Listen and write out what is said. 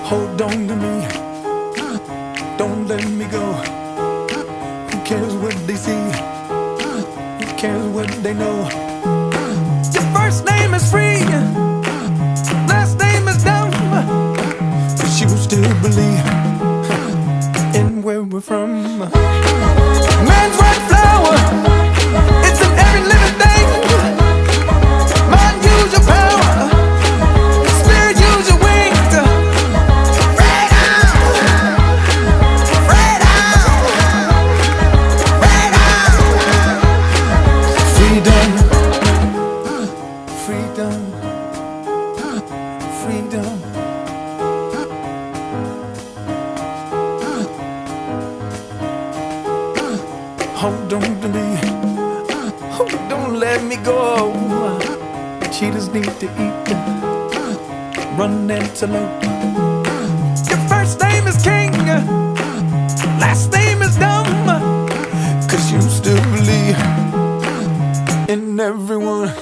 Hold on to me, don't let me go. Who cares what they see? Who cares what they know? Your first name is free, last name is dumb, but you still believe in where we're from. Man's white flower, it's in every living thing. Mind, use your power, spirit, use your wings. Freedom, freedom. Hold on to me, oh, don't let me go. Cheetahs need to eat, run antelope. Your first name is king, last name is dumb, 'cause you still believe in everyone.